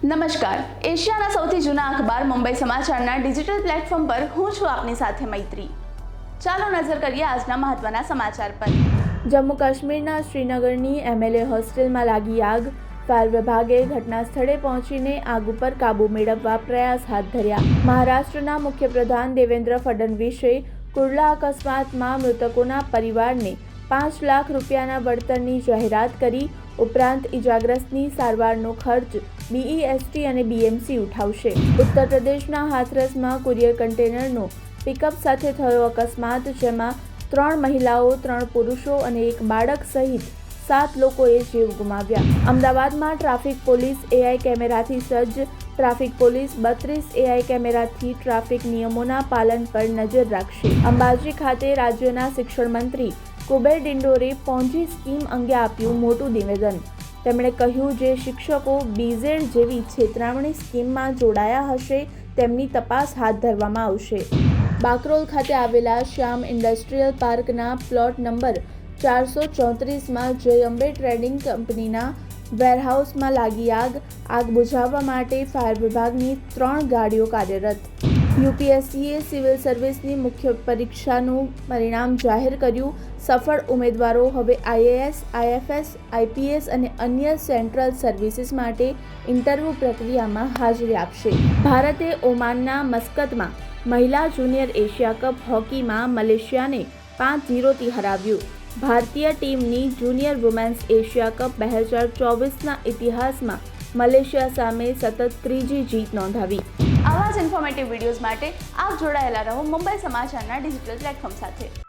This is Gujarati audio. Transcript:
નમસ્કાર, એશિયાના સૌથી જૂના અખબાર મુંબઈ સમાચારના ડિજિટલ પ્લેટફોર્મ પર હું છું આપની સાથે મૈત્રી। ચાલો નજર કરીએ આજના મહત્વના સમાચાર પર। જમ્મુ કાશ્મીરના શ્રીનગરની એમએલએ હોસ્ટેલમાં લાગી આગ। ફાયર વિભાગે ઘટના સ્થળે પહોંચીને આગ ઉપર કાબૂ મેળવવા પ્રયાસ હાથ ધર્યા। મહારાષ્ટ્રના મુખ્યપ્રધાન દેવેન્દ્ર ફડણવીસે કુર્લા અકસ્માતમાં મૃતકોના પરિવારને 5 લાખ રૂપિયાના વળતરની જાહેરાત કરી। ઉપરાંત ઇજાગ્રસ્તની સારવારનો ખર્ચ બીઈએસટી અને બીએમસી ઉઠાવશે। ઉત્તર પ્રદેશના હાથરસમાં કુરિયર કન્ટેનરનો પિકઅપ સાથે થયો અકસ્માત, જેમાં 3 મહિલાઓ, 3 પુરુષો અને 1 બાળક સહિત 7 લોકોએ જીવ ગુમાવ્યા। અમદાવાદમાં ટ્રાફિક પોલીસ એઆઈ કેમેરાથી સજ્જ। ટ્રાફિક પોલીસ 32 એઆઈ કેમેરાથી ટ્રાફિક નિયમોના પાલન પર નજર રાખશે। અંબાજી ખાતે રાજ્યના શિક્ષણ મંત્રી કુબેર ડિંડોરે પોન્જી સ્કીમ અંગે આપ્યું મોટું નિવેદન। તેમણે કહ્યું, જે શિક્ષકો બીઝેડ જેવી છેતરામણી સ્કીમમાં જોડાયા હશે તેમની તપાસ હાથ ધરવામાં આવશે। બાકરોલ ખાતે આવેલા શ્યામ ઇન્ડસ્ટ્રીયલ પાર્કના પ્લોટ નંબર 434માં જય અંબે ટ્રેડિંગ કંપનીના વેરહાઉસમાં લાગી આગ। આગ બુઝાવવા માટે ફાયર વિભાગની 3 ગાડીઓ કાર્યરત। યુપીએસસીએ સિવિલ સર્વિસની મુખ્ય પરીક્ષાનું પરિણામ જાહેર કર્યું। સફળ ઉમેદવારો હવે આઈએએસ, આઈએફએસ, આઈપીએસ અને અન્ય સેન્ટ્રલ સર્વિસીસ માટે ઇન્ટરવ્યૂ પ્રક્રિયામાં હાજરી આપશે। ભારતે ઓમાનના મસ્કતમાં મહિલા જુનિયર એશિયા કપ હોકીમાં મલેશિયાને 5-0થી હરાવ્યું। ભારતીય ટીમની જુનિયર વુમેન્સ એશિયા કપ 2024ના ઇતિહાસમાં મલેશિયા સામે સતત 3જી જીત નોંધાવી। આવા જ ઇન્ફોર્મેટિવ વિડીયોઝ માટે આપ જોડાયેલા રહો મુંબઈ સમાચારના ડિજિટલ પ્લેટફોર્મ સાથે।